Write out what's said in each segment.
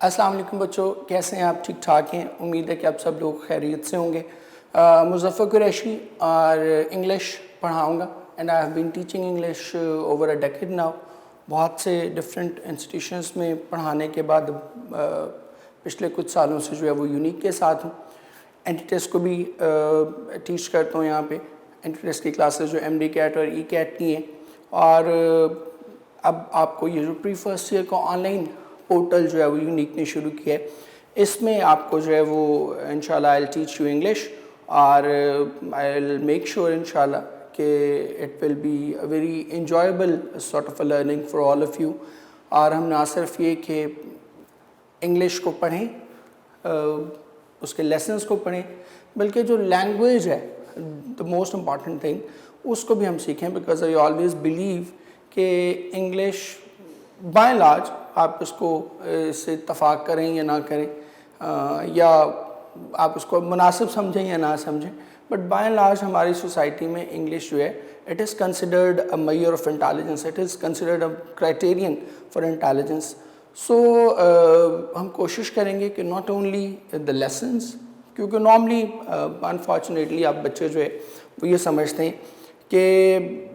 अस्सलाम वालेकुम बच्चों, कैसे हैं आप? ठीक ठाक हैं? उम्मीद है कि आप सब लोग खैरियत से होंगे। मुज़फ़्फ़र कुरैशी और इंग्लिश पढ़ाऊँगा and I have been teaching English over a decade now. बहुत से डिफरेंट इंस्टीट्यूशंस में पढ़ाने के बाद पिछले कुछ सालों से जो है वो यूनिक के साथ हूँ। एंटी-टेस्ट को भी टीच करता हूँ यहाँ पे। एंटी-टेस्ट की क्लासेस जो MD कैट और E-कैट की हैं, और अब आपको ये जो प्री फर्स्ट ईयर का ऑनलाइन पोर्टल जो है वो यूनिक ने शुरू किया है, इसमें आपको जो है वो इंशाल्लाह I will teach you English और आई विल मेक श्योर इंशाल्लाह कि it will be a very enjoyable sort of a learning for all of you. और हम ना सिर्फ ये कि इंग्लिश को पढ़ें, उसके लेसन्स को पढ़ें, बल्कि जो लैंग्वेज है द मोस्ट इम्पॉर्टेंट थिंग उसको भी हम सीखें। बिकॉज आई ऑलवेज बिलीव कि इंग्लिश बाय लार्ज आप इसको इससे इत्तफाक करें या ना करें, या आप इसको मुनासिब समझें या ना समझें, बट बाय एंड लार्ज हमारी सोसाइटी में इंग्लिश जो है it is considered a major of intelligence, it is considered a criterion for intelligence. So हम कोशिश करेंगे कि नॉट ओनली द लेसन्स, क्योंकि नॉर्मली अनफॉर्चुनेटली आप बच्चे जो है वो ये समझते हैं कि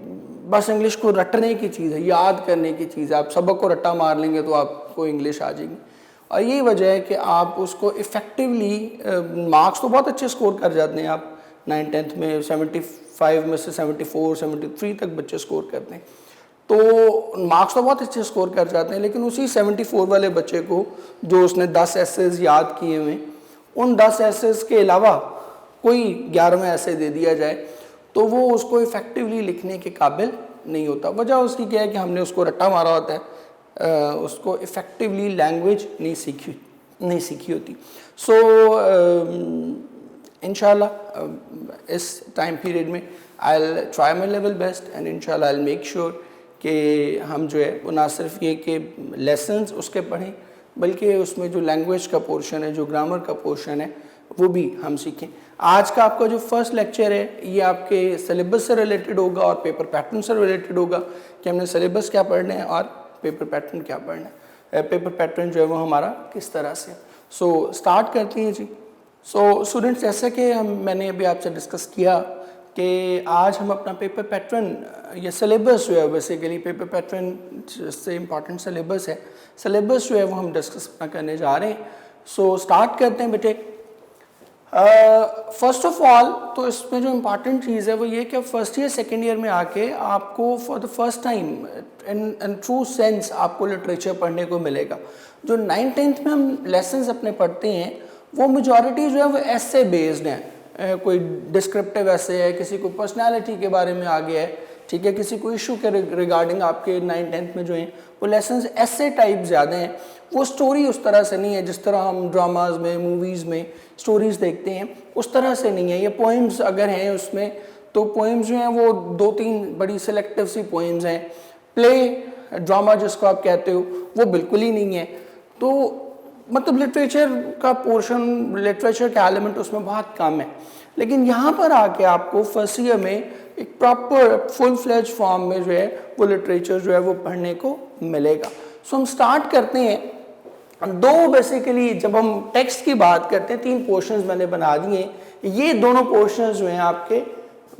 बस इंग्लिश को रटने की चीज़ है, याद करने की चीज़ है, आप सबक को रट्टा मार लेंगे तो आपको इंग्लिश आ जाएगी। और यही वजह है कि आप उसको इफ़ेक्टिवली मार्क्स तो बहुत अच्छे स्कोर कर जाते हैं, आप 9th-10th में 75 में से 74 73 तक बच्चे स्कोर करते हैं, तो मार्क्स तो बहुत अच्छे स्कोर कर जाते हैं। लेकिन उसी 74 वाले बच्चे को जो उसने 10 एसेज याद किए हुए, उन 10 एसेज के अलावा कोई 11वां ऐसे दे दिया जाए तो वो उसको इफ़ेक्टिवली लिखने के काबिल नहीं होता। वजह उसकी क्या है कि हमने उसको रट्टा मारा होता है, उसको इफ़ेक्टिवली लैंग्वेज नहीं सीखी होती। सो इंशाल्लाह इस टाइम पीरियड में I will try my level best and इंशाल्लाह आई विल मेक श्योर कि हम जो है वो ना सिर्फ ये कि लेसन्स उसके पढ़ें, बल्कि उसमें जो लैंग्वेज का पोर्शन है, जो ग्रामर का पोर्शन है, वो भी हम सीखें। आज का आपका जो फर्स्ट लेक्चर है ये आपके सिलेबस से रिलेटेड होगा और पेपर पैटर्न से रिलेटेड होगा कि हमने सिलेबस क्या पढ़ना है और पेपर पैटर्न क्या पढ़ना है। पेपर पैटर्न जो है वो हमारा किस तरह से। सो स्टार्ट करते हैं जी। सो स्टूडेंट्स, जैसे कि मैंने अभी आपसे डिस्कस किया कि आज हम अपना पेपर पैटर्न या सिलेबस जो है, बेसिकली पेपर पैटर्न से इम्पॉर्टेंट सिलेबस है, सिलेबस जो है वो हम डिस्कस करने जा रहे हैं। सो स्टार्ट करते हैं बेटे। फर्स्ट ऑफ ऑल तो इसमें जो इम्पॉर्टेंट चीज़ है वो ये कि फर्स्ट ईयर सेकेंड ईयर में आके आपको for the first time in true sense आपको लिटरेचर पढ़ने को मिलेगा। जो 9th-10th में हम लेसन्स अपने पढ़ते हैं वो मेजॉरिटी जो है वो ऐसे बेस्ड हैं, कोई डिस्क्रिप्टिव ऐसे है, किसी को पर्सनालिटी के बारे में आ गया है, ठीक है, किसी को इशू के रिगार्डिंग आपके 9th-10th में जो हैं वो लेसन्स ऐसे टाइप ज़्यादा हैं। वो स्टोरी उस तरह से नहीं है जिस तरह हम ड्रामाज में, मूवीज़ में स्टोरीज़ देखते हैं, उस तरह से नहीं है। ये पोइम्स अगर हैं उसमें, तो पोइम्स जो हैं वो 2-3 बड़ी सिलेक्टिव सी पोइम्स हैं। प्ले ड्रामा जिसको आप कहते हो वो बिल्कुल ही नहीं है। तो मतलब लिटरेचर का पोर्शन, लिटरेचर का एलिमेंट उसमें बहुत कम है। लेकिन यहाँ पर आके आपको फर्स्ट ईयर में एक प्रॉपर फुल फ्लेज फॉर्म में जो है वो लिटरेचर जो है वो पढ़ने को मिलेगा। सो हम स्टार्ट करते हैं। दो बेसिकली जब हम टेक्स्ट की बात करते हैं 3 पोर्शंस मैंने बना दिए। ये दोनों पोर्शंस जो हैं आपके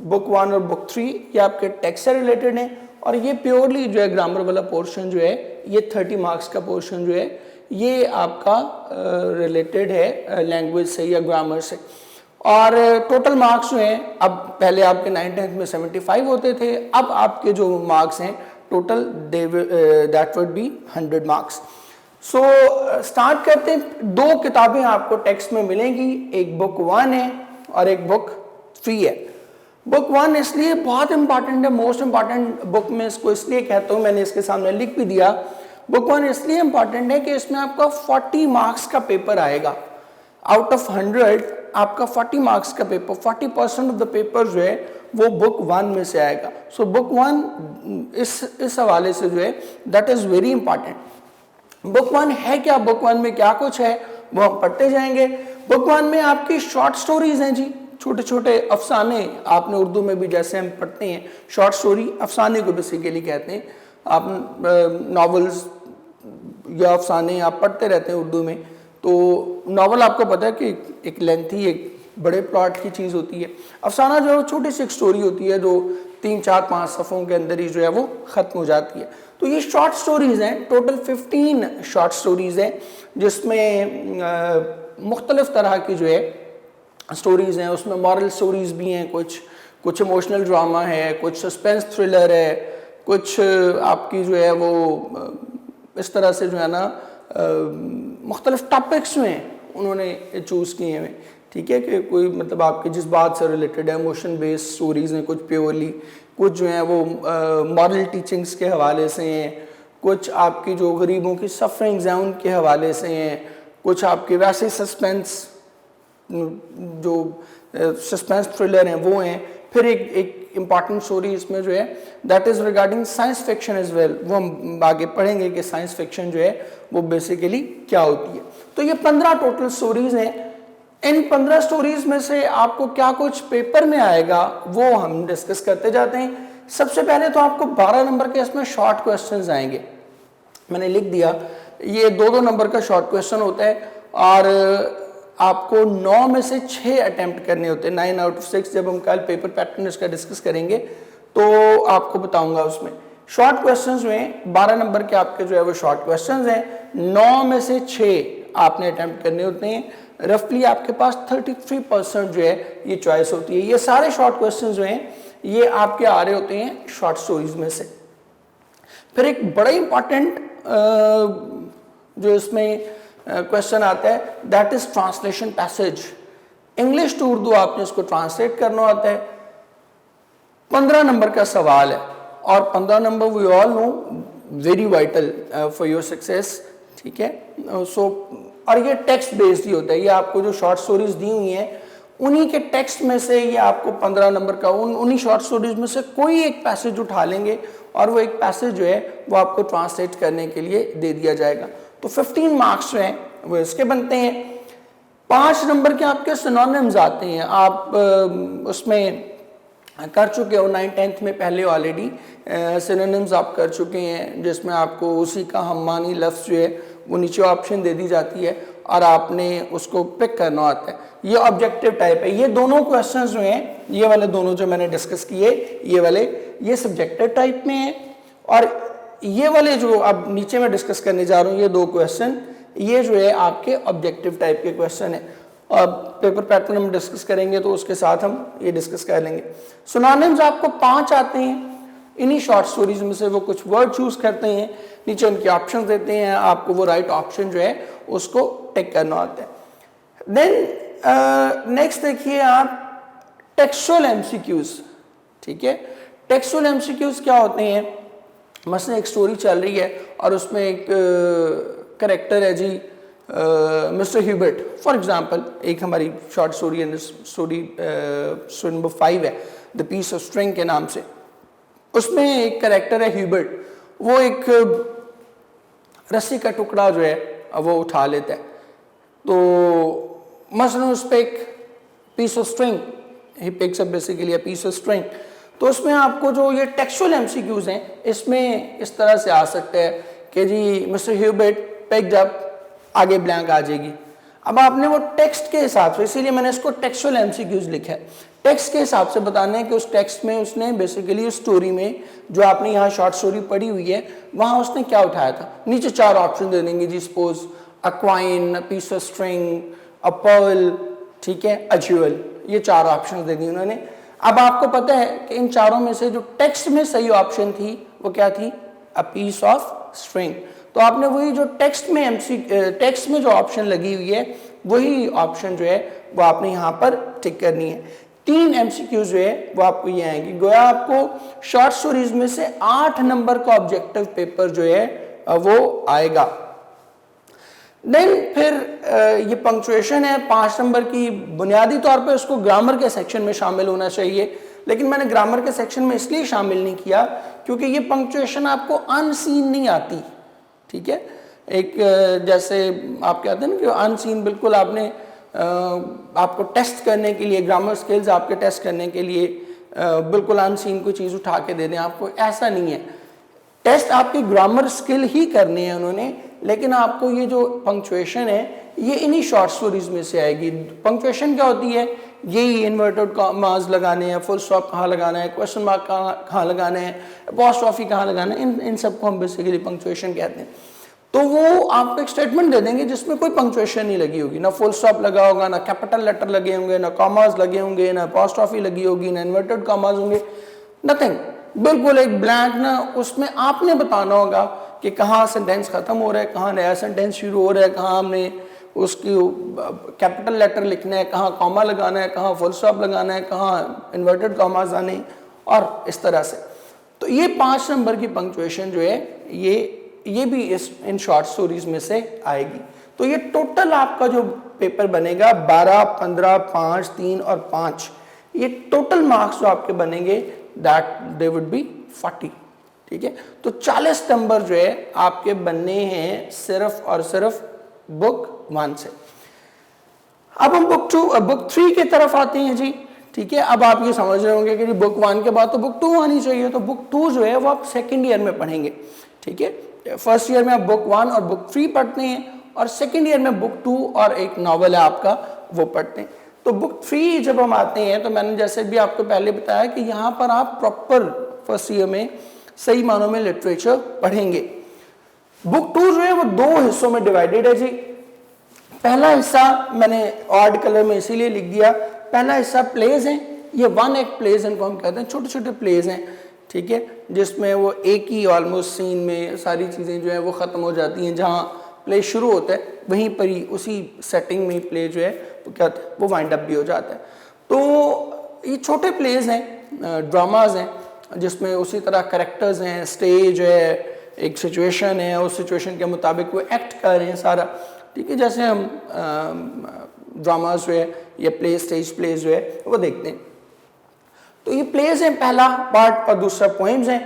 बुक 1 और बुक 3 ये आपके टेक्स्ट से रिलेटेड हैं, और ये प्योरली जो है ग्रामर वाला पोर्शन जो है ये 30 मार्क्स का पोर्शन जो है ये आपका रिलेटेड है लैंग्वेज से या ग्रामर से। और टोटल मार्क्स जो हैं, अब पहले आपके 9th-10th में 75 होते थे, अब आपके जो मार्क्स हैं total that would be 100 marks. So start करते हैं। 2 किताबें आपको टेक्स्ट में मिलेंगी, एक बुक 1 है और एक बुक 3 है। बुक 1 इसलिए बहुत इंपॉर्टेंट है, मोस्ट इंपॉर्टेंट बुक में इसको इसलिए कहता हूँ, मैंने इसके सामने लिख भी दिया। बुक 1 इसलिए इंपॉर्टेंट है कि इसमें आपका 40 मार्क्स का पेपर आएगा। आउट ऑफ 100 आपका 40 मार्क्स का पेपर, 40% ऑफ द पेपर जो है वो बुक 1 में से आएगा। सो बुक 1 इस हवाले से जो है that is very important. Book 1 है क्या, बुक 1 में क्या कुछ है वो हम पढ़ते जाएंगे। बुक 1 में आपकी शॉर्ट स्टोरीज हैं जी, छोटे छोटे अफसाने। आपने उर्दू में भी जैसे हम पढ़ते हैं शॉर्ट स्टोरी, अफसाने को बेसिकली कहते हैं। आप नॉवेल्स या अफसाने आप पढ़ते रहते हैं उर्दू में, तो नावल आपको पता है कि एक लेंथी, एक बड़े प्लॉट की चीज़ होती है। अफसाना जो है वो छोटी सी एक स्टोरी होती है जो 3-4-5 सफ़ों के अंदर ही जो है वो ख़त्म हो जाती है। तो ये शॉर्ट स्टोरीज़ हैं, टोटल 15 शॉर्ट स्टोरीज़ हैं जिसमें मुख्तलिफ़ तरह की जो है स्टोरीज़ हैं। उसमें मॉरल स्टोरीज़ भी हैं, कुछ इमोशनल ड्रामा है, कुछ सस्पेंस थ्रिलर है, कुछ आपकी जो है वो इस तरह से जो है ना मुख्तलिफ़ टॉपिक्स में उन्होंने चूज़ किए हैं, ठीक है, कि कोई मतलब आपके जिस बात से रिलेटेड है, इमोशन बेस्ड स्टोरीज़ हैं कुछ प्योरली, कुछ जो हैं वो मॉरल टीचिंग्स के हवाले से हैं, कुछ आपकी जो गरीबों की सफरिंग्स हैं उनके हवाले से हैं, कुछ आपके वैसे सस्पेंस जो सस्पेंस थ्रिलर हैं वो हैं। फिर एक इम्पॉर्टेंट स्टोरी इसमें जो है that is regarding science fiction as well, वो हम आगे पढ़ेंगे कि साइंस फिक्शन जो है वो बेसिकली क्या होती है। तो ये 15 टोटल स्टोरीज़ हैं। इन 15 स्टोरीज़ में से आपको क्या कुछ पेपर में आएगा वो हम डिस्कस करते जाते हैं। सबसे पहले तो आपको 12 नंबर के इसमें शॉर्ट क्वेश्चंस आएंगे, मैंने लिख दिया, ये 2-2 नंबर का शॉर्ट क्वेश्चन होता है और आपको 9 में से 6 अटेम्प्ट करने होते हैं, 9 आउट ऑफ 6। जब हम कल पेपर पैटर्न इसका डिस्कस करेंगे तो आपको बताऊंगा। उसमें शॉर्ट क्वेश्चंस में 12 नंबर के आपके जो है वो शॉर्ट क्वेश्चंस हैं, 9 में से 6 आपने अटेम्प्ट करने होते हैं। रफली आपके पास 33% जो है ये चॉइस होती है। ये सारे शॉर्ट क्वेश्चन जो हैं ये आपके आ रहे होते हैं शॉर्ट स्टोरीज में से। फिर एक बड़ा इंपॉर्टेंट जो इसमें क्वेश्चन आता है that is translation passage. English to Urdu आपने इसको ट्रांसलेट करना होता है। 15 नंबर का सवाल है और 15 number we all know very vital for your success, ठीक है। सो और ये टेक्स्ट बेस्ड ही होता है। ये आपको जो शॉर्ट स्टोरीज दी हुई हैं उन्हीं के टेक्स्ट में से ये आपको 15 नंबर का उन्हीं शॉर्ट स्टोरीज में से कोई एक पैसेज उठा लेंगे और वो एक पैसेज जो है वो आपको ट्रांसलेट करने के लिए दे दिया जाएगा। तो 15 मार्क्स जो हैं वो इसके बनते हैं। 5 नंबर के आपके सिनोनिम्स आते हैं, आप उसमें कर चुके हो 9th-10th में पहले ऑलरेडी सिनोनिम्स आप कर चुके हैं, जिसमें आपको उसी का हममानी लफ्ज़ जो है वो नीचे ऑप्शन दे दी जाती है और आपने उसको पिक करना होता है। ये ऑब्जेक्टिव टाइप है। ये दोनों क्वेश्चंस जो हैं, ये वाले दोनों जो मैंने डिस्कस किए, ये वाले ये सब्जेक्टिव टाइप में हैं और ये वाले जो अब नीचे मैं डिस्कस करने जा रहा हूँ ये 2 क्वेश्चन, ये जो है आपके ऑब्जेक्टिव टाइप के क्वेश्चन है। और पेपर पैटर्न हम डिस्कस करेंगे तो उसके साथ हम ये डिस्कस कर लेंगे। सिनोनिम्स आपको 5 आते हैं। इन्हीं शॉर्ट स्टोरीज में से वो कुछ वर्ड चूज करते हैं, नीचे उनके ऑप्शन देते हैं, आपको वो राइट ऑप्शन जो है उसको टिक करना होता है। देन नेक्स्ट देखिए आप टेक्सचुअल एमसीक्यूज, ठीक है। टेक्सचुअल एमसीक्यूज क्या होते हैं? मसलन एक स्टोरी चल रही है और उसमें एक करेक्टर है जी मिस्टर ह्यूबर्ट फॉर एग्जांपल। एक हमारी शॉर्ट स्टोरी है, स्टोरी नंबर 5 है, द पीस ऑफ स्ट्रिंग के नाम से। उसमें एक करेक्टर है ह्यूबर्ट, वो एक रस्सी का टुकड़ा जो है वो उठा लेता है। तो मसलन उस पर एक piece of string, he picks up basically a piece of string. तो उसमें आपको जो ये टेक्सचुअल एमसीक्यूज हैं इसमें इस तरह से आ सकते हैं कि जी मिस्टर ह्यूबर्ट पिक्ड अप, आगे ब्लैंक आ जाएगी। अब आपने वो टेक्स्ट के हिसाब से, इसीलिए मैंने इसको टेक्सचुअल एमसीक्यूज लिखा है, टेक्स्ट के हिसाब से बताना है कि उस टेक्स्ट में उसने बेसिकली उस स्टोरी में जो आपने यहाँ शॉर्ट स्टोरी पढ़ी हुई है वहाँ उसने क्या उठाया था। नीचे 4 ऑप्शन दे देंगे जी, suppose a coin, a piece of string, a pearl, ठीक है, अ ज्वेल, ये 4 ऑप्शन दे दिए उन्होंने। अब आपको पता है कि इन चारों में से जो टेक्स्ट में सही ऑप्शन थी वो क्या थी? A piece of string. तो आपने वही जो टेक्स्ट में जो ऑप्शन लगी हुई है वही ऑप्शन जो है वो आपने यहाँ पर टिक करनी है। 3 एमसीक्यू जो है वो आपको ये आएंगे। गोया आपको शॉर्ट स्टोरीज में से 8 नंबर का ऑब्जेक्टिव पेपर जो है वो आएगा। देन फिर ये पंक्चुएशन है 5 नंबर की। बुनियादी तौर पे उसको ग्रामर के सेक्शन में शामिल होना चाहिए, लेकिन मैंने ग्रामर के सेक्शन में इसलिए शामिल नहीं किया क्योंकि ये पंक्चुएशन आपको अनसीन नहीं आती, ठीक है। एक जैसे आप कहते हैं ना कि अनसीन, बिल्कुल आपने आपको टेस्ट करने के लिए, ग्रामर स्किल्स आपके टेस्ट करने के लिए बिल्कुल अनसीन कोई चीज़ उठा के दे दें आपको, ऐसा नहीं है। टेस्ट आपकी ग्रामर स्किल ही करनी है उन्होंने, लेकिन आपको ये जो पंक्चुएशन है ये इन्हीं शॉर्ट स्टोरीज में से आएगी। पंक्चुएशन क्या होती है, यही इन्वर्टेड कॉमास लगाने हैं, फुल स्टॉप कहाँ लगाना है, क्वेश्चन मार्क कहाँ लगाना है, अपॉस्ट्रोफी कहाँ लगाना है, इन सबको हम बेसिकली पंक्चुएशन कहते हैं। तो वो आपको एक स्टेटमेंट दे देंगे जिसमें कोई पंक्चुएशन नहीं लगी होगी, ना फुल स्टॉप लगा होगा, ना कैपिटल लेटर लगे होंगे, ना कॉमास लगे होंगे, ना अपॉस्ट्रोफी लगी होगी, ना इन्वर्टेड कॉमास होंगे, नथिंग, बिल्कुल एक ब्लैंक। ना उसमें आपने बताना होगा कि कहाँ सेंटेंस खत्म हो रहा है, कहाँ नया सेंटेंस शुरू हो रहा है, कहाँ हमने उसकी कैपिटल लेटर लिखना है, कहाँ कॉमा लगाना है, कहाँ फुल स्टॉप लगाना है, कहाँ इन्वर्टेड कॉमास आने हैं, और इस तरह से। तो ये 5 नंबर की पंक्चुएशन जो है ये भी इन शॉर्ट स्टोरीज में से आएगी। तो ये टोटल आपका जो पेपर बनेगा 12, 15, 5, 3 और 5, ये टोटल मार्क्स जो आपके बनेंगे दैट दे वुड बी 40। ठीक है, तो 40 नंबर जो है आपके बनने हैं सिर्फ और सिर्फ बुक 1 से। अब हम बुक 3 की तरफ आते हैं जी। ठीक है, अब आप ये समझ रहे होंगे कि बुक 1 के बाद तो बुक 2 आनी चाहिए, तो बुक 2 जो है वो आप सेकेंड ईयर में पढ़ेंगे। ठीक है, फर्स्ट ईयर में आप बुक 1 और बुक 3 पढ़ते हैं, और सेकेंड ईयर में बुक 2 और एक नॉवल है आपका वो पढ़ते हैं। तो बुक 3 जब हम आते हैं तो मैंने जैसे भी आपको पहले बताया कि यहाँ पर आप प्रॉपर फर्स्ट ईयर में सही मानों में लिटरेचर पढ़ेंगे। बुक 2 जो है वो 2 हिस्सों में डिवाइडेड है जी। पहला हिस्सा मैंने ऑड कलर में इसीलिए लिख दिया, पहला हिस्सा प्लेज है, ये 1 एक्ट प्लेज इनको हम कहते हैं, छोटे छोटे प्लेज हैं। ठीक है, जिसमें वो एक ही ऑलमोस्ट सीन में सारी चीज़ें जो है वो ख़त्म हो जाती हैं, जहाँ प्ले शुरू होता है वहीं पर ही उसी सेटिंग में प्ले जो है वो क्या होता है वो वाइंड अप भी हो जाता है। तो ये छोटे प्लेज हैं, ड्रामाज हैं, जिसमें उसी तरह करेक्टर्स हैं, स्टेज है, एक सिचुएशन है, उस सिचुएशन के मुताबिक वो एक्ट कर रहे हैं सारा। ठीक है, जैसे हम ड्रामाज जो है या प्ले स्टेज प्लेज जो है वो देखते हैं। तो ये प्लेज हैं पहला पार्ट, और दूसरा पोएम्स हैं।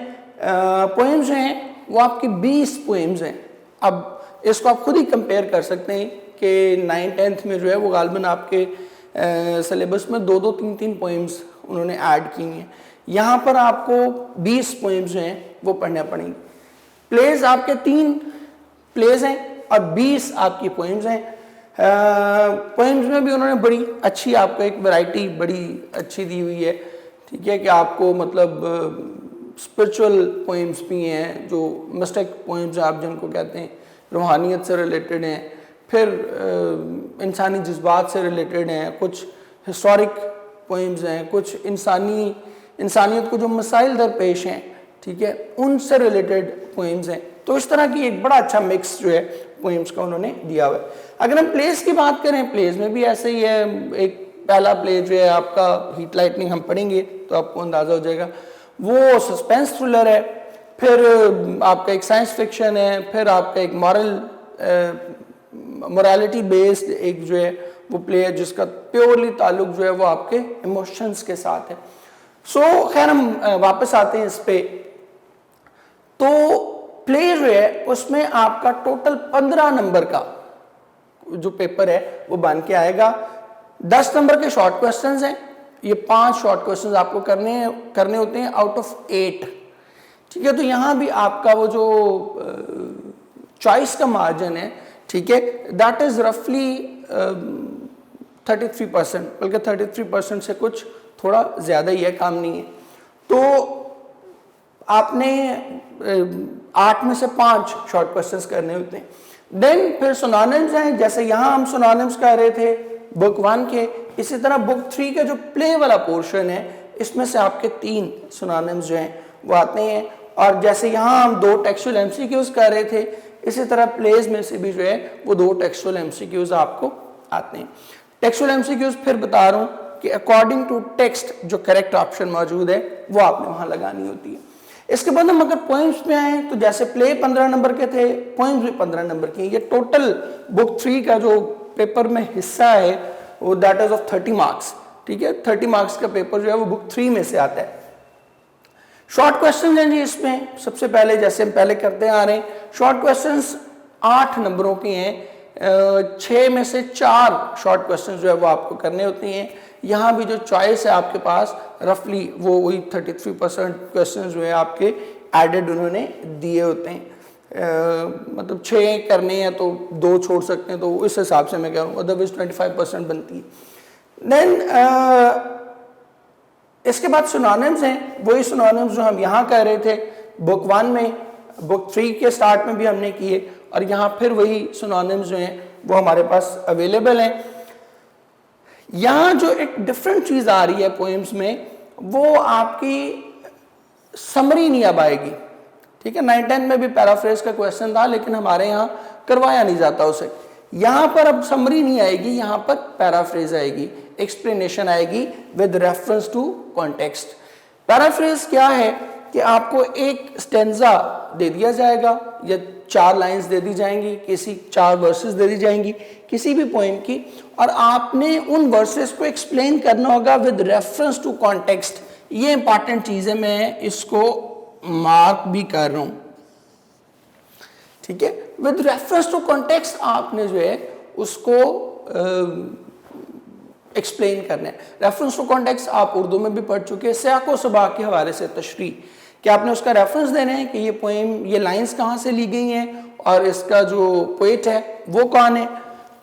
पोएम्स जो हैं वो आपकी 20 पोएम्स हैं। अब इसको आप खुद ही कंपेयर कर सकते हैं कि 9th 10th में जो है वो गालिबन आपके सिलेबस में 2-2 3-3 पोएम्स उन्होंने ऐड की हैं। यहाँ पर आपको 20 पोएम्स जो हैं वो पढ़ने पड़ेंगे। प्लेज आपके 3 प्लेज हैं और 20 आपकी पोएम्स हैं। पोएम्स में भी उन्होंने बड़ी अच्छी आपको एक वैरायटी बड़ी अच्छी दी हुई है। ठीक है, कि आपको मतलब स्पिरिचुअल पोएम्स भी हैं, जो मिस्टिक पोएम्स आप जिनको कहते हैं, रूहानियत से रिलेटेड हैं, फिर इंसानी जज्बात से रिलेटेड हैं, कुछ हिस्टोरिक पोएम्स हैं, कुछ इंसानियत को जो मसाइल दरपेश हैं, ठीक है, उनसे रिलेटेड पोएम्स हैं। तो इस तरह की एक बड़ा अच्छा मिक्स जो है पोएम्स का उन्होंने दिया हुआ है। अगर हम प्लेस की बात करें, प्लेस में भी ऐसे ही है। एक पहला प्ले जो है आपका हीट लाइटनिंग, हम पढ़ेंगे तो आपको अंदाज़ा हो जाएगा, वो सस्पेंस थ्रिलर है। फिर आपका एक साइंस फिक्शन है, फिर आपका एक मोरालिटी बेस्ड एक जो है वो प्ले है, जिसका प्योरली ताल्लुक जो है वो आपके इमोशंस के साथ है। सो खैर हम वापस आते हैं इस पे। तो प्ले जो है उसमें आपका टोटल 15 नंबर का जो पेपर है वो बन के आएगा। 10 नंबर के शॉर्ट क्वेश्चंस हैं, ये 5 शॉर्ट क्वेश्चंस आपको करने होते हैं आउट ऑफ 8। ठीक है, तो यहाँ भी आपका वो जो चॉइस का मार्जिन है, ठीक है, दैट इज रफली 33%, बल्कि 33% से कुछ थोड़ा ज़्यादा ही है, काम नहीं है। तो आपने 8 में से 5 शॉर्ट क्वेश्चंस करने होते हैं। देन फिर सिनोनिम्स हैं, जैसे यहाँ हम सिनोनिम्स कर रहे थे बुक 1 के, इसी तरह बुक 3 का जो प्ले वाला पोर्शन है, इसमें से आपके 3 सिनोनिम्स जो हैं वो आते हैं। और जैसे यहाँ हम 2 टेक्सचुअल एमसीक्यूज कर रहे थे, इसी तरह प्लेज में से भी जो है वो 2 टेक्सचुअल एमसीक्यूज आपको आते हैं। टेक्सचुअल एमसीक्यूज फिर बता रहा हूँ कि अकॉर्डिंग टू टेक्स्ट जो करेक्ट ऑप्शन मौजूद है वो आपने वहाँ लगानी होती है। इसके बाद हम अगर पोइम्स में आए तो जैसे प्ले 15 नंबर के थे, पोइम्स भी 15 नंबर के। ये टोटल बुक 3 का जो पेपर में हिस्सा है वो दैट इज ऑफ 30 मार्क्स। ठीक है, 30 मार्क्स का पेपर जो है वो बुक 3 में से आता है। शॉर्ट क्वेश्चन हैं जी इसमें। सबसे पहले जैसे हम पहले करते आ रहे हैं, शॉर्ट क्वेश्चंस 8 नंबरों के हैं। 6 में से 4 शॉर्ट क्वेश्चन जो है वो आपको करने होते हैं। यहाँ भी जो चॉइस है आपके पास रफली वो वही 33% क्वेश्चन जो है आपके एडेड उन्होंने दिए होते हैं। मतलब 6 करने हैं तो 2 छोड़ सकते हैं, तो इस हिसाब से मैं कह रहा हूँ, अदरवाइज 25% बनती है। देन इसके बाद सिनोनिम्स हैं, वही सिनोनिम्स जो हम यहाँ कह रहे थे बुक 1 में, बुक 3 के स्टार्ट में भी हमने किए, और यहाँ फिर वही सिनोनिम्स जो हैं वो हमारे पास अवेलेबल हैं। यहाँ जो एक डिफरेंट चीज़ आ रही है पोएम्स में, वो आपकी समरी नहीं अब आएगी, ठीक है। 9-10 में भी पैराफ्रेज का क्वेश्चन था, लेकिन हमारे यहाँ करवाया नहीं जाता उसे। यहाँ पर अब समरी नहीं आएगी, यहाँ पर पैराफ्रेज आएगी, एक्सप्लेनेशन आएगी with reference to context. Paraphrase क्या है कि आपको एक स्टेंजा दे दिया जाएगा या 4 लाइंस दे दी जाएंगी, किसी 4 वर्सेस दे दी जाएंगी किसी भी पोएम की, और आपने उन वर्सेस को एक्सप्लेन करना होगा विद रेफरेंस टू कॉन्टेक्स्ट। ये इंपॉर्टेंट चीज़ है, मैं इसको मार्क भी कर रहा हूं, ठीक है। विद रेफरेंस टू कॉन्टेक्स्ट आपने जो है उसको एक्सप्लेन करना है। रेफरेंस टू कॉन्टेक्स्ट आप उर्दू में भी पढ़ चुके हैं, सियाको सबाक के हवाले से तशरीह, कि आपने उसका रेफरेंस देना है कि ये पोएम, ये लाइंस कहाँ से ली गई हैं और इसका जो पोएट है वो कौन है,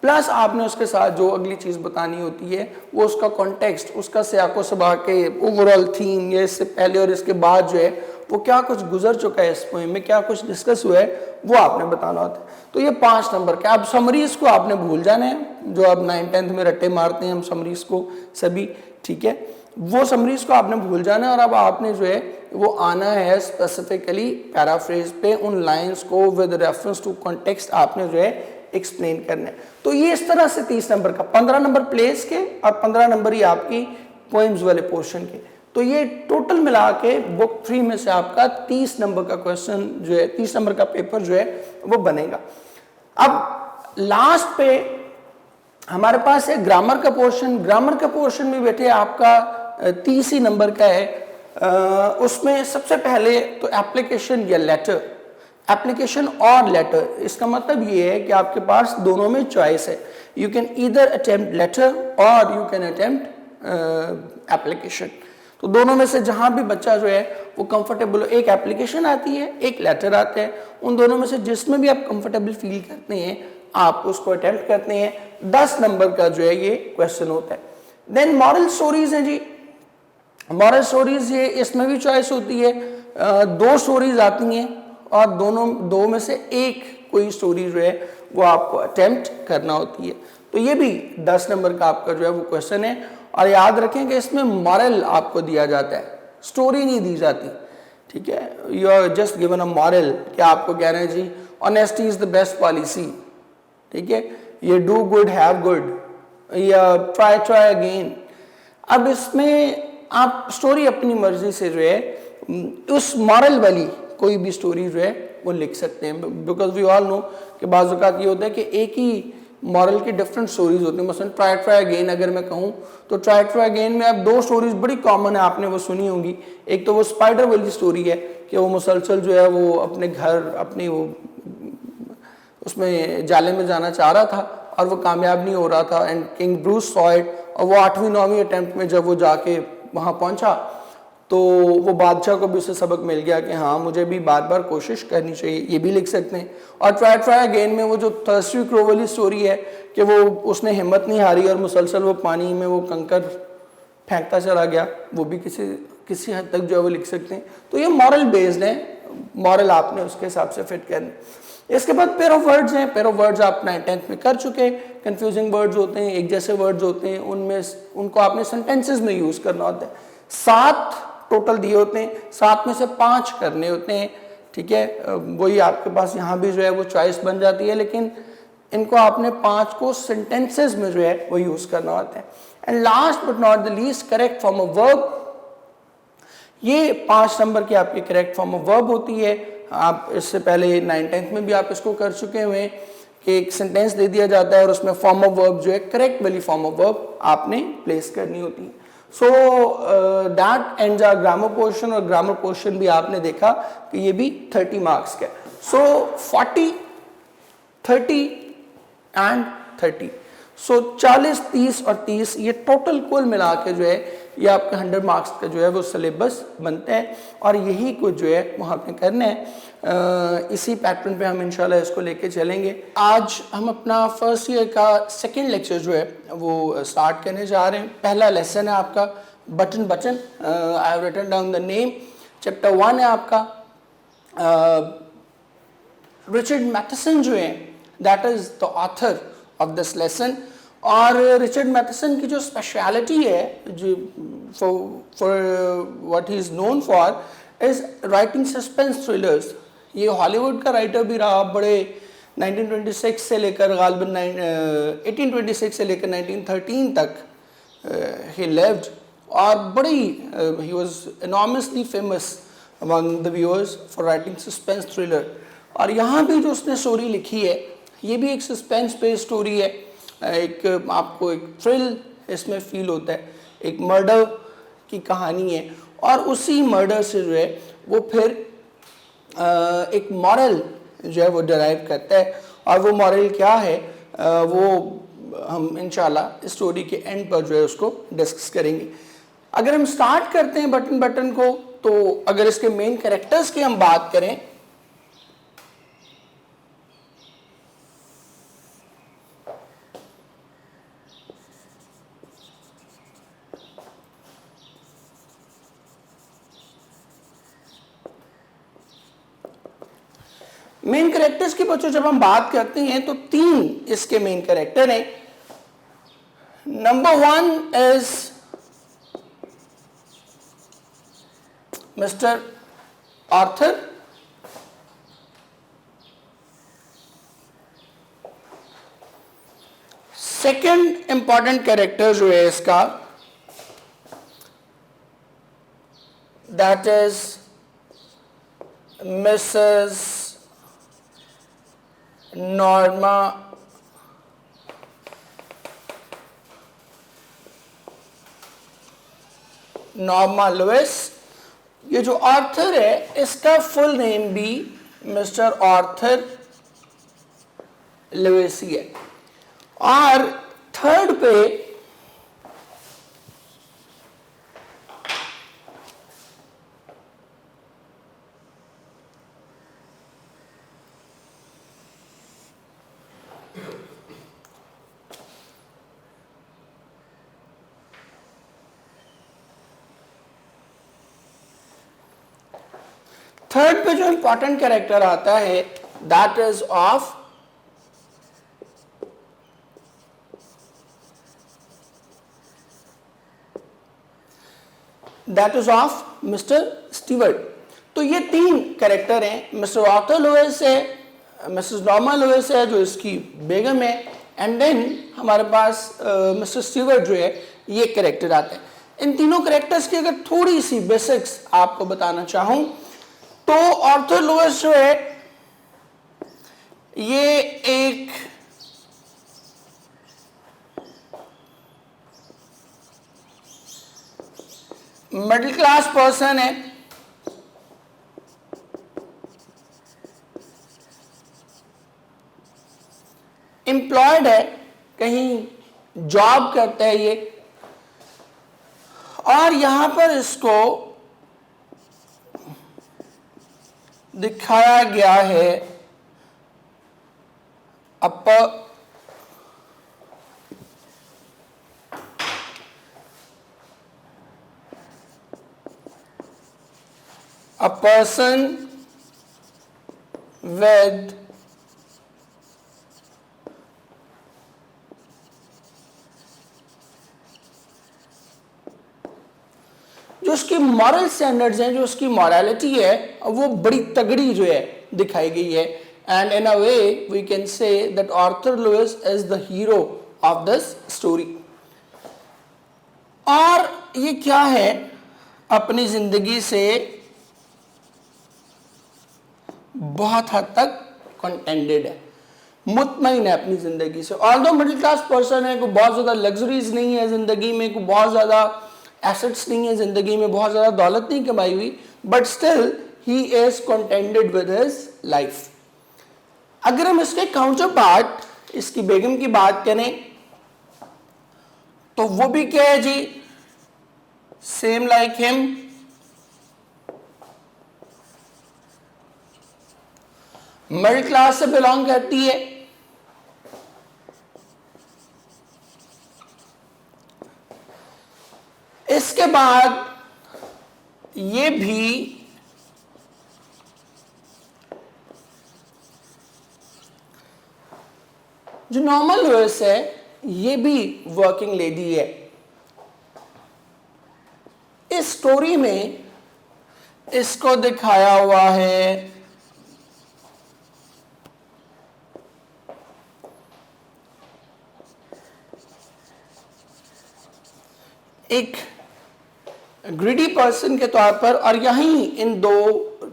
प्लस आपने उसके साथ जो अगली चीज़ बतानी होती है वो उसका कॉन्टेक्स्ट, उसका सियाको सबाक के ओवरऑल थीम, या इससे पहले और इसके बाद जो है वो क्या कुछ गुजर चुका है इस पोएम में, क्या कुछ डिस्कस हुआ है, वो आपने बताना होता है। तो ये 5 नंबर के। अब समरीज को आपने भूल जाना है, जो अब 9-10 में रट्टे मारते हैं हम समरीज को सभी, ठीक है, वो समरीज को आपने भूल जाना है, और अब आपने जो है वो आना है स्पेसिफिकली पैराफ्रेज पे, उन लाइंस को विद रेफरेंस टू कॉन्टेक्स्ट आपने जो है एक्सप्लेन करना है। तो ये इस तरह से 30 नंबर का, 15 नंबर प्लेस के और 15 नंबर ही आपकी पोएम्स वाले पोर्शन के। तो ये टोटल मिला के बुक 3 में से आपका 30 नंबर का क्वेश्चन जो है, 30 नंबर का पेपर जो है वो बनेगा। अब लास्ट पे हमारे पास है ग्रामर का पोर्शन। ग्रामर का पोर्शन में बेटे आपका 30 ही नंबर का है। उसमें सबसे पहले तो एप्लीकेशन या लेटर, एप्लीकेशन और लेटर, इसका मतलब ये है कि आपके पास दोनों में चॉइस है। You can either attempt letter और यू कैन अटेम्प्ट एप्लीकेशन। तो दोनों में से जहां भी बच्चा जो है वो कंफर्टेबल हो, एक एप्लीकेशन आती है, एक लेटर आता है, उन दोनों में से जिसमें भी आप कंफर्टेबल फील करते हैं आप उसको अटेम्प्ट करते हैं। 10 नंबर का जो है ये क्वेश्चन होता है। देन मॉरल स्टोरीज है जी। मॉरल स्टोरीज ये, इसमें भी चॉइस होती है, 2 स्टोरीज आती हैं और दो में से एक कोई स्टोरी जो है वो आपको अटेम्प्ट करना होती है। तो ये भी 10 नंबर का आपका जो है वो क्वेश्चन है। और याद रखें कि इसमें मॉरल आपको दिया जाता है, स्टोरी नहीं दी जाती, ठीक है। You are just given a moral, क्या आपको कहना है जी honesty is the best policy, ठीक है, ये डू गुड हैव गुड, या ट्राई अगेन। अब इसमें आप स्टोरी अपनी मर्जी से जो है उस मॉरल वाली कोई भी स्टोरी जो है वो लिख सकते हैं, बिकॉज वी ऑल नो कि बाज़ औक़ात ये होता है कि एक ही मॉरल की डिफरेंट स्टोरीज होती हैं। मसलन ट्राई अगेन अगर मैं कहूँ तो ट्राई अगेन में अब 2 स्टोरीज बड़ी कॉमन है, आपने वो सुनी होंगी। एक तो वो स्पाइडर वाली स्टोरी है कि वो मुसलसल जो है वो अपने घर, अपनी वो उसमें जाले में जाना चाह रहा था और वो कामयाब नहीं हो रहा था, and king Bruce saw it, और वो 8वीं-9वीं अटेम्प्ट में जब वो जाके वहाँ पहुँचा तो वो बादशाह को भी उससे सबक मिल गया कि हाँ मुझे भी बार बार कोशिश करनी चाहिए, ये भी लिख सकते हैं। और ट्राई अगेन में वो जो थर्स्टी क्रो वाली स्टोरी है कि वो उसने हिम्मत नहीं हारी और मुसलसल वो पानी में वो कंकर फेंकता चला गया, वो भी किसी हद तक जो है वो लिख सकते हैं। तो ये मॉरल बेस्ड है, मॉरल आपने उसके हिसाब से फिट करना। इसके बाद पेयर ऑफ वर्ड्स हैं। पेयर ऑफ वर्ड्स आप 9th में कर चुके हैं। कंफ्यूजिंग वर्ड्स होते हैं, एक जैसे वर्ड्स होते हैं, उनमें उनको आपने सेंटेंसेस में यूज़ करना होता है। 7 टोटल दिए होते हैं, 7 में से 5 करने होते हैं, ठीक है। वही आपके पास यहाँ भी जो है वो चॉइस बन जाती है, लेकिन इनको आपने 5 को सेंटेंसेस में जो है वो यूज़ करना होता है। And last but not the least, correct form of verb. ये 5 नंबर की आपकी करेक्ट फॉर्म ऑफ वर्ब होती है। आप इससे पहले 9th में भी आप इसको कर चुके हुए हैं कि एक सेंटेंस दे दिया जाता है और उसमें फॉर्म ऑफ वर्ब जो है करेक्ट वाली फॉर्म ऑफ वर्ब आपने प्लेस करनी होती है। So that ends our grammar portion. और ग्रामर पोर्शन भी आपने देखा कि ये भी 30 मार्क्स का। सो 40, 30 एंड 30, सो 40, 30 और 30 ये टोटल कुल मिला के जो है ये आपका 100 मार्क्स का जो है वो सिलेबस बनता है और यही कुछ जो है वो हमने करना है। इसी पैटर्न पे हम इंशाल्लाह इसको लेके चलेंगे। आज हम अपना फर्स्ट ईयर का सेकेंड लेक्चर जो है वो स्टार्ट करने जा रहे हैं। पहला लेसन है आपका button button, I have written down the name. Chapter 1 है आपका। रिचर्ड मैथसन जो है that is the author of this lesson. और रिचर्ड मैथसन की जो स्पेशलिटी है, जो for what he is known for is writing suspense thrillers. ये हॉलीवुड का राइटर भी रहा, बड़े 1926 से लेकर गालिबन 1826 से लेकर 1913 तक ही लिव्ड और बड़ी he was enormously famous among the viewers for writing suspense thriller. और यहाँ भी जो उसने स्टोरी लिखी है ये भी एक सस्पेंस बेस्ड स्टोरी है। एक आपको एक थ्रिल इसमें फील होता है, एक मर्डर की कहानी है और उसी मर्डर से जो है वो फिर एक मॉरल जो है वो डिराइव करता है। और वो मॉरल क्या है वो हम इंशाल्लाह स्टोरी के एंड पर जो है उसको डिस्कस करेंगे। अगर हम स्टार्ट करते हैं बटन बटन को, तो अगर इसके मेन कैरेक्टर्स की हम बात करें मेन कैरेक्टर्स की बच्चों जब हम बात करते हैं तो 3 इसके मेन कैरेक्टर हैं। Number 1 is Mr Arthur. Second important character जो है इसका that is Mrs Norma Lewis. ये जो आर्थर है इसका फुल नेम भी मिस्टर आर्थर लुइस ही है। और थर्ड पे जो इंपॉर्टेंट कैरेक्टर आता है that is of Mr Stewart. तो ये 3 कैरेक्टर हैं। मिस्टर आर्थर लुइस है, मिसेस नॉर्मा लुइस है जो इसकी बेगम है, एंड देन हमारे पास मिस्टर स्टीवर्ट जो है ये कैरेक्टर आता है। इन तीनों कैरेक्टर्स की अगर थोड़ी सी बेसिक्स आपको बताना चाहूं तो आर्थर लुइस जो है ये एक मिडिल क्लास पर्सन है। एम्प्लॉयड है, कहीं जॉब करता है ये। और यहां पर इसको दिखाया गया है a person with जो उसकी मॉरल स्टैंडर्ड्स हैं, जो उसकी मॉरलिटी है वो बड़ी तगड़ी जो है दिखाई गई है। And in a way we can say that Arthur Lewis is the hero of this story. और ये क्या है, अपनी जिंदगी से बहुत हद तक कंटेंटेड है, मुतमईन है अपनी जिंदगी से। ऑल्दो मिडिल क्लास पर्सन है, कोई बहुत ज्यादा लग्जरीज नहीं है जिंदगी में, कोई बहुत ज्यादा एसेट्स नहीं है जिंदगी में, बहुत ज्यादा दौलत नहीं कमाई हुई, but still he is contented with his life. अगर हम इसके काउंटर पार्ट इसकी बेगम की बात करें तो वो भी क्या है जी, same like him, middle class से बिलोंग करती है, इसके बाद ये भी जो नॉर्मल लुइस है ये भी वर्किंग लेडी है। इस स्टोरी में इसको दिखाया हुआ है एक ग्रीडी पर्सन के तौर पर, और यहीं इन दो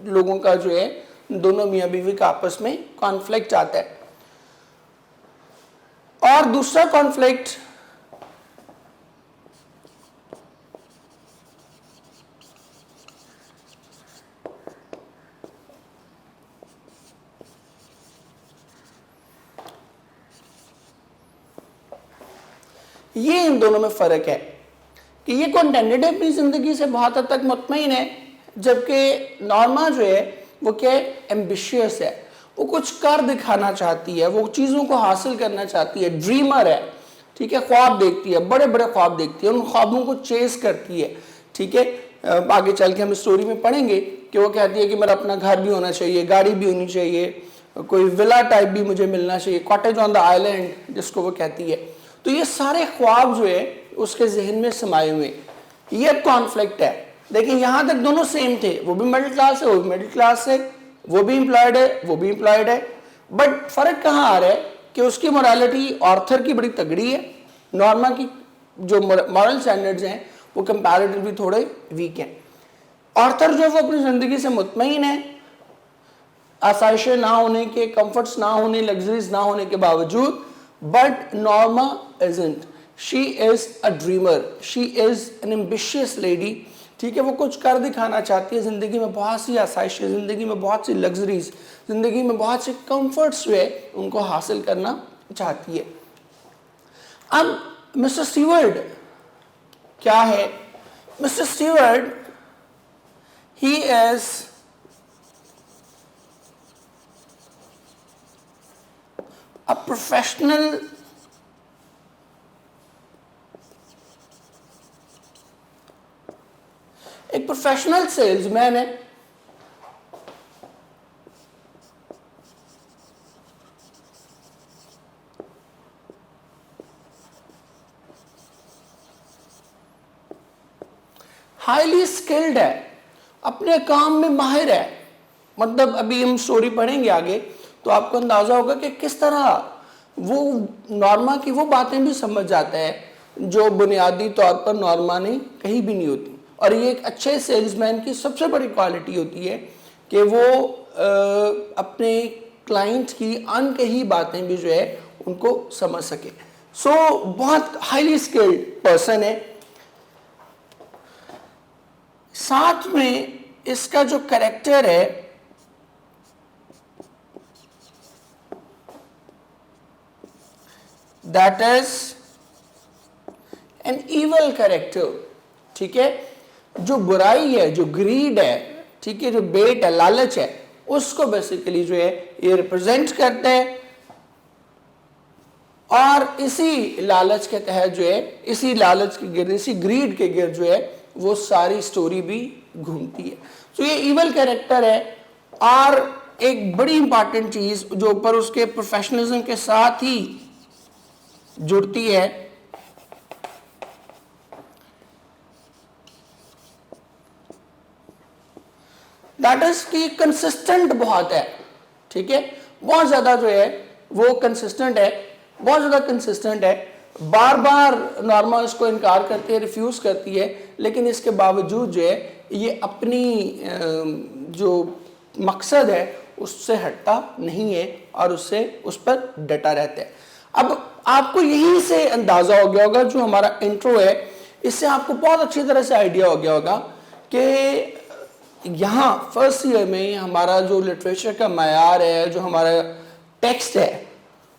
लोगों का जो है, दोनों मियां बीवी का आपस में कॉन्फ्लिक्ट आता है। और दूसरा कॉन्फ्लिक्ट ये इन दोनों में फर्क है कि ये कंटेंटेड अपनी जिंदगी से बहुत हद तक मुतमईन है, जबकि नॉर्मा जो है वो क्या है, एम्बिशियस है, वो कुछ कर दिखाना चाहती है, वो चीज़ों को हासिल करना चाहती है, ड्रीमर है, ठीक है, ख्वाब देखती है, बड़े बड़े ख्वाब देखती है, उन ख्वाबों को चेस करती है, ठीक है। आगे चल के हम स्टोरी में पढ़ेंगे कि वो कहती है कि मेरा अपना घर भी होना चाहिए, गाड़ी भी होनी चाहिए, कोई विला टाइप भी मुझे मिलना चाहिए, कॉटेज ऑन द आइलैंड जिसको वो कहती है। तो ये सारे ख्वाब जो है उसके जहन में समाये हुए, ये कॉन्फ्लिक्ट है। देखिए यहाँ तक दोनों सेम थे, वो भी मिडिल क्लास है, वो भी मिडिल क्लास है, वो भी एम्प्लॉयड है, वो भी एम्प्लॉयड है, बट फर्क कहाँ आ रहा है कि उसकी मोरालिटी ऑर्थर की बड़ी तगड़ी है, नॉर्मा की जो मॉरल स्टैंडर्ड्स हैं वो कंपैरेटिवली थोड़े वीक हैं। ऑर्थर जो है वो अपनी ज़िंदगी से मुतमईन है, आसाइशें ना होने के, कंफर्ट्स ना होने, लग्जरीज ना होने के बावजूद, but Norma isn't, she is a dreamer, she is an ambitious lady, ठीक है। वो कुछ कर दिखाना चाहती है, ज़िंदगी में बहुत सी आसाइशें, ज़िंदगी में बहुत सी लग्जरीज, ज़िंदगी में बहुत से कंफर्ट्स जो है उनको हासिल करना चाहती है। अब मिस्टर स्टीवर्ड क्या है? Mister steward he is a professional एक प्रोफेशनल सेल्समैन है, हाईली स्किल्ड है, अपने काम में माहिर है। मतलब अभी हम स्टोरी पढ़ेंगे आगे तो आपको अंदाजा होगा कि किस तरह वो नॉर्मा की वो बातें भी समझ जाता है जो बुनियादी तौर पर नॉर्मा ने कहीं भी नहीं होती। और ये एक अच्छे सेल्समैन की सबसे बड़ी क्वालिटी होती है कि वो अपने क्लाइंट की अनकही बातें भी जो है उनको समझ सके। सो बहुत हाईली स्किल्ड पर्सन है। साथ में इसका जो कैरेक्टर है that is an evil character, ठीक है। जो बुराई है, जो ग्रीड है, ठीक है, जो बेट है, लालच है, उसको बेसिकली जो है ये रिप्रेजेंट करते हैं। और इसी लालच के तहत जो है, इसी लालच के गिर्द, इसी ग्रीड के गिर्द जो है वो सारी स्टोरी भी घूमती है। तो ये इवल कैरेक्टर है। और एक बड़ी इंपॉर्टेंट चीज जो ऊपर उसके प्रोफेशनलिज्म के साथ ही जुड़ती है, दैट इज कि कंसिस्टेंट बहुत है, ठीक है। बहुत ज्यादा जो है वो कंसिस्टेंट है, बहुत ज्यादा कंसिस्टेंट है। बार बार नॉर्मा इसको इनकार करती है, रिफ्यूज करती है, लेकिन इसके बावजूद जो है ये अपनी जो मकसद है उससे हटता नहीं है और उससे उस पर डटा रहता है। अब आपको यहीं से अंदाजा हो गया होगा, जो हमारा इंट्रो है इससे आपको बहुत अच्छी तरह से आइडिया हो गया होगा कि यहाँ फर्स्ट ईयर में हमारा जो लिटरेचर का मयार है, जो हमारा टेक्स्ट है,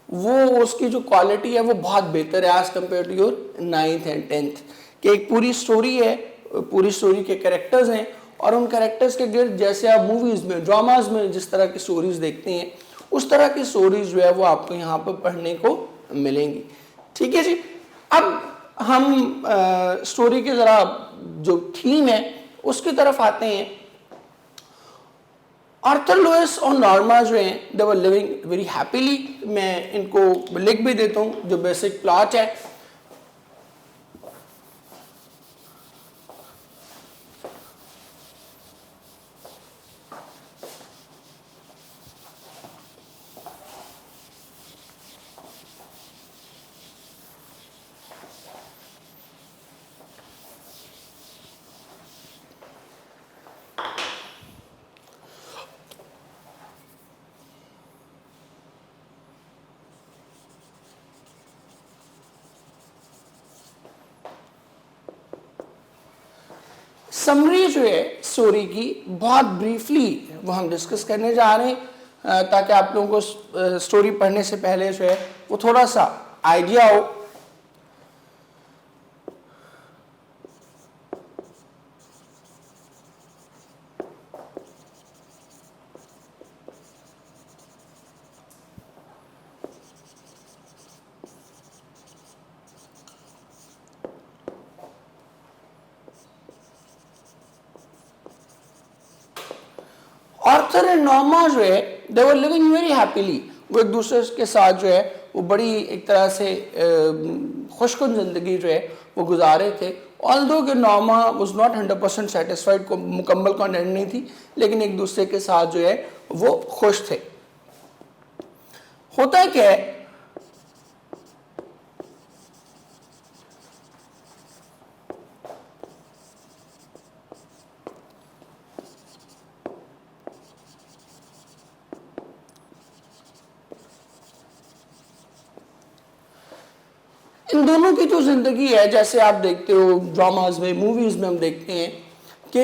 वो उसकी जो क्वालिटी है वो बहुत बेहतर है as compared to your 9th and 10th। कि एक पूरी स्टोरी है, पूरी स्टोरी के कैरेक्टर्स हैं, और उन कैरेक्टर्स के गिर्द जैसे आप मूवीज़ में, ड्रामाज में जिस तरह की स्टोरीज देखते हैं, उस तरह की स्टोरीज जो है वो आपको यहाँ पर पढ़ने को मिलेंगी। ठीक है जी। अब हम स्टोरी के ज़रा जो थीम है उसकी तरफ आते हैं। आर्थर लुइस और नॉर्मा जो हैं दे वर लिविंग वेरी हैप्पीली। मैं इनको लिख भी देता हूँ जो बेसिक प्लॉट है। समरी जो है स्टोरी की बहुत ब्रीफली वो हम डिस्कस करने जा रहे हैं, ताकि आप लोगों को स्टोरी पढ़ने से पहले जो है वो थोड़ा सा आइडिया हो। आर्थर एंड नॉर्मा जो है दे वर लिविंग वेरी हैप्पीली। वो एक दूसरे के साथ जो है वो बड़ी एक तरह से खुशकुन ज़िंदगी जो है वो गुजारे थे। ऑल्दो कि नॉर्मा वाज नॉट 100% सेटिस्फाइड, को मुकम्मल कंटेंट नहीं थी, लेकिन एक दूसरे के साथ जो है वो खुश थे। होता है क्या है, इन दोनों की जो ज़िंदगी है, जैसे आप देखते हो ड्रामाज में, मूवीज़ में हम देखते हैं कि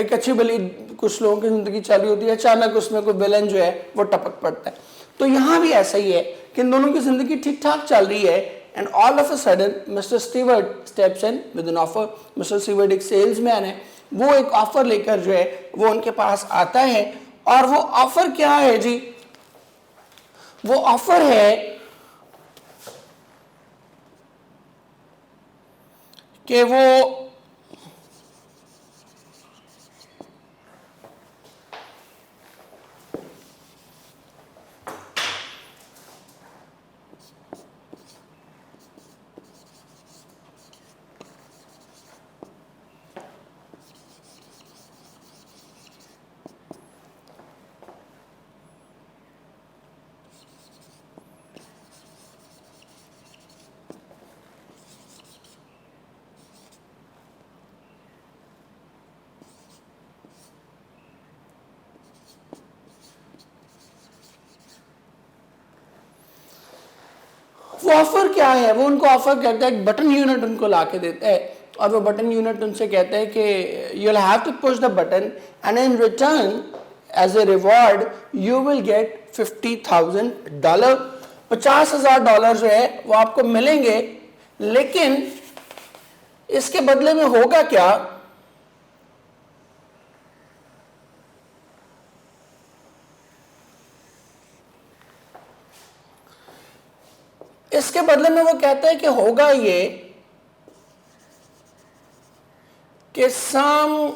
एक अच्छी भली कुछ लोगों की ज़िंदगी चल रही होती है, अचानक उसमें कोई विलन जो है वो टपक पड़ता है। तो यहाँ भी ऐसा ही है कि इन दोनों की ज़िंदगी ठीक ठाक चल रही है, and all of a sudden mister Stewart steps in with an offer. Mister Stewart एक सेल्समैन है, वो एक ऑफर लेकर जो है वो उनके पास आता है। और वो ऑफर क्या है जी? वो ऑफर है कि वो ऑफर क्या है? वो उनको ऑफर करता है, एक बटन यूनिट उनको ला के देता है, और वो बटन यूनिट उनसे कहता है कि you will have to push the button and in return as a reward you will get $50,000। $50,000 जो है वो आपको मिलेंगे। लेकिन इसके बदले में होगा क्या? इसके बदले में वो कहता है कि होगा ये कि सम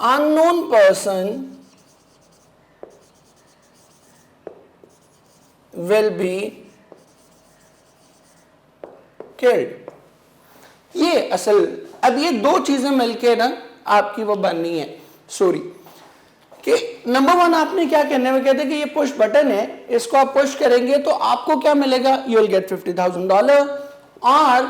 unknown person will be killed। ये असल, अब ये दो चीजें मिलके ना आपकी वो बननी है स्टोरी कि नंबर वन आपने क्या कहने में कहते हैं कि ये पुश बटन है, इसको आप पुश करेंगे तो आपको क्या मिलेगा? You will get $50,000। और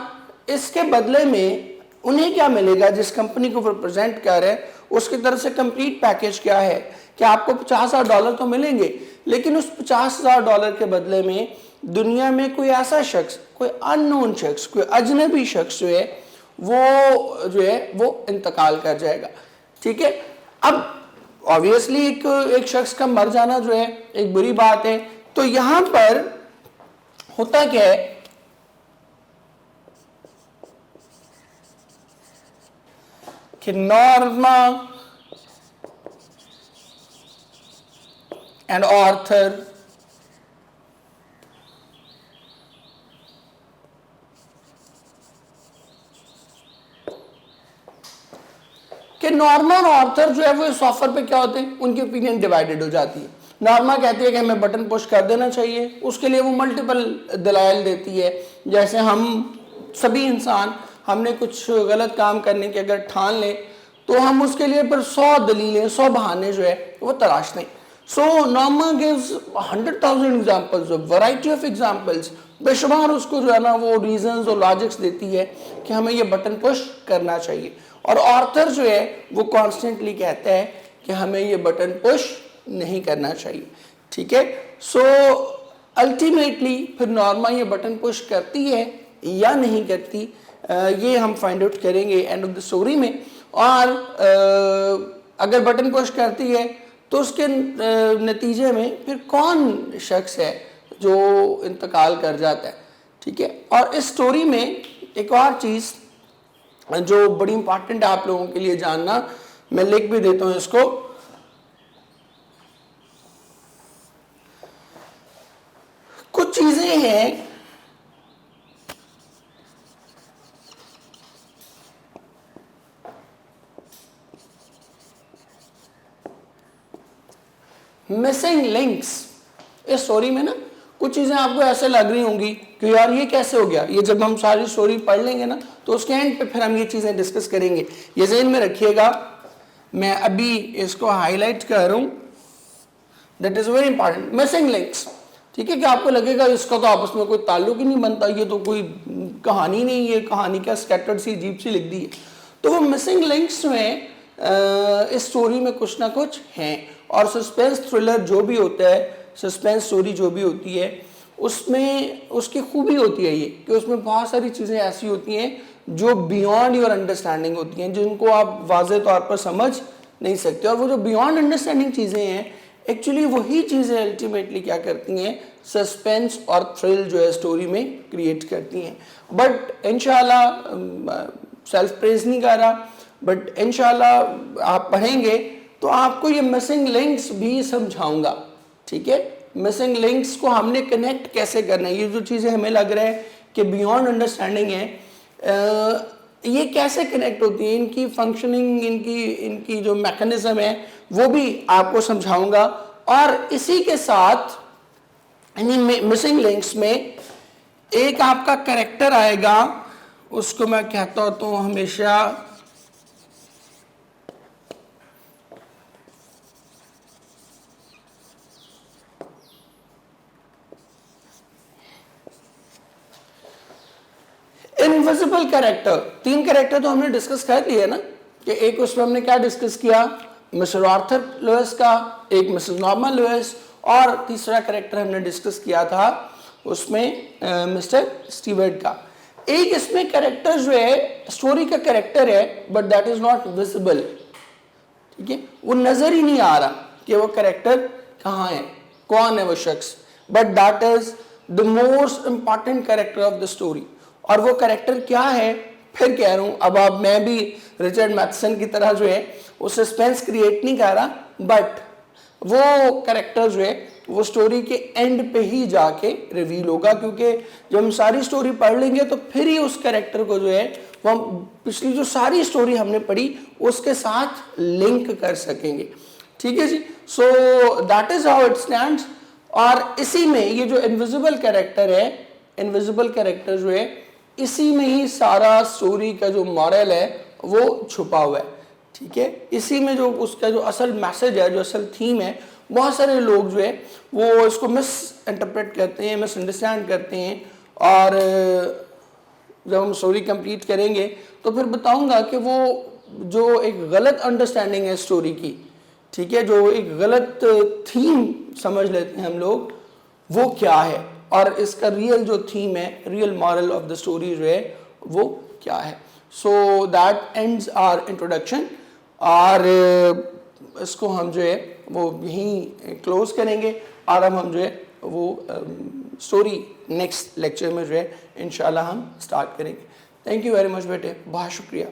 इसके बदले में उन्हें क्या मिलेगा? जिस कंपनी को रिप्रेजेंट कर रहे हैं उसकी तरफ से कंप्लीट पैकेज क्या है कि आपको $50,000 तो मिलेंगे, लेकिन उस $50,000 के बदले में दुनिया में कोई ऐसा शख्स, कोई अननोन शख्स, कोई अजनबी शख्स जो है वो इंतकाल कर जाएगा। ठीक है। अब ऑब्वियसली एक शख्स का मर जाना जो है एक बुरी बात है, तो यहां पर होता क्या है कि नॉर्मा एंड ऑर्थर कि नॉर्मा और ऑर्थर जो है वो इस ऑफर पे क्या होते हैं, उनकी ओपिनियन डिवाइडेड हो जाती है। नॉर्मा कहती है कि हमें बटन पुश कर देना चाहिए, उसके लिए वो मल्टीपल दलाइल देती है। जैसे हम सभी इंसान हमने कुछ गलत काम करने के अगर ठान लें तो हम उसके लिए पर 100 दलीलें 100 बहाने जो है वो तराशते हैं। So Norma gives 100,000 examples, variety of examples, बेशुमार उसको जो है ना वो रीजंस और लॉजिक्स देती है कि हमें ये बटन पुश करना चाहिए। और ऑर्थर जो है वो कॉन्स्टेंटली कहता है कि हमें ये बटन पुश नहीं करना चाहिए। ठीक है, सो अल्टीमेटली फिर नॉर्मा ये बटन पुश करती है या नहीं करती, ये हम फाइंड आउट करेंगे एंड ऑफ द स्टोरी में। और अगर बटन पुश करती है तो उसके नतीजे में फिर कौन शख्स है जो इंतकाल कर जाता है। ठीक है, और इस स्टोरी में एक और चीज़ जो बड़ी इंपॉर्टेंट है आप लोगों के लिए जानना, मैं लिख भी देता हूं इसको। कुछ चीजें हैं मिसिंग लिंक्स इस स्टोरी में ना, कुछ चीजें आपको ऐसे लग रही होंगी कि यार ये कैसे हो गया। ये जब हम सारी स्टोरी पढ़ लेंगे ना तो उसके एंड पे फिर हम ये चीजें डिस्कस करेंगे। ये ज़हन में रखिएगा, मैं अभी इसको हाईलाइट कर रहा हूं, that is very important, missing links. ठीक है, कि आपको लगेगा इसका तो आपस में कोई ताल्लुक ही नहीं बनता, ये तो कोई कहानी नहीं, ये कहानी क्या स्कैटर्ड सी अजीब सी लिख दी है। तो वो मिसिंग लिंक्स में इस स्टोरी में कुछ ना कुछ हैं। और सस्पेंस थ्रिलर जो भी होता है, सस्पेंस स्टोरी जो भी होती है, उसमें उसकी खूबी होती है ये कि उसमें बहुत सारी चीज़ें ऐसी होती हैं जो बियॉन्ड योर अंडरस्टैंडिंग होती हैं, जिनको आप वाज़े तौर पर समझ नहीं सकते। और वो जो बियॉन्ड अंडरस्टैंडिंग चीज़ें हैं एक्चुअली वही चीज़ें अल्टीमेटली क्या करती हैं, सस्पेंस और थ्रिल जो है स्टोरी में क्रिएट करती हैं। बट इंशाल्लाह, सेल्फ प्रेज नहीं कर रहा, बट इंशाल्लाह आप पढ़ेंगे तो आपको ये मिसिंग लिंक्स भी समझाऊंगा। ठीक है, मिसिंग लिंक्स को हमने कनेक्ट कैसे करना है, ये जो चीज़ें हमें लग रहा है कि बियॉन्ड अंडरस्टैंडिंग है, ये कैसे कनेक्ट होती है, इनकी फंक्शनिंग, इनकी जो मैकेनिज्म है वो भी आपको समझाऊंगा। और इसी के साथ इन्हीं मिसिंग लिंक्स में एक आपका कैरेक्टर आएगा, उसको मैं कहता हूं हमेशा इनविजिबल कैरेक्टर। 3 कैरेक्टर तो हमने डिस्कस कर लिए ना, कि एक उसमें हमने क्या डिस्कस किया, मिस्टर आर्थर लुइस का, एक मिसेस नॉर्मा लुइस, और तीसरा कैरेक्टर हमने डिस्कस किया था उसमें मिस्टर स्टीवर्ट का। एक इसमें कैरेक्टर जो है स्टोरी का कैरेक्टर है but that is not visible. ठीक है, वो नजर ही नहीं आ रहा कि वो कैरेक्टर कहाँ है, कौन है वो शख्स, but that is the most important character of the story. और वो कैरेक्टर क्या है, फिर कह रहा हूं, अब मैं भी रिचर्ड मैथसन की तरह जो है वो सस्पेंस क्रिएट नहीं कर रहा, बट वो कैरेक्टर जो है वो स्टोरी के एंड पे ही जाके रिवील होगा, क्योंकि जब हम सारी स्टोरी पढ़ लेंगे तो फिर ही उस कैरेक्टर को जो है वो हम पिछली जो सारी स्टोरी हमने पढ़ी उसके साथ लिंक कर सकेंगे। ठीक है जी, so that is how it stands. और इसी में ये जो इनविजिबल कैरेक्टर है, इनविजिबल कैरेक्टर जो है इसी में ही सारा स्टोरी का जो मॉरल है वो छुपा हुआ है। ठीक है, इसी में जो उसका जो असल मैसेज है, जो असल थीम है, बहुत सारे लोग जो है वो इसको मिस इंटरप्रेट करते हैं, मिस अंडरस्टैंड करते हैं। और जब हम स्टोरी कंप्लीट करेंगे तो फिर बताऊंगा कि वो जो एक गलत अंडरस्टैंडिंग है स्टोरी की, ठीक है, जो एक गलत थीम समझ लेते हैं हम लोग, वो क्या है, और इसका रियल जो थीम है, real moral of the story जो है वो क्या है। So that ends our introduction, और इसको हम जो है वो यहीं क्लोज करेंगे और अब हम जो है वो स्टोरी नेक्स्ट लेक्चर में जो है इंशाल्लाह हम स्टार्ट करेंगे। थैंक यू वेरी मच बेटे, बहुत शुक्रिया।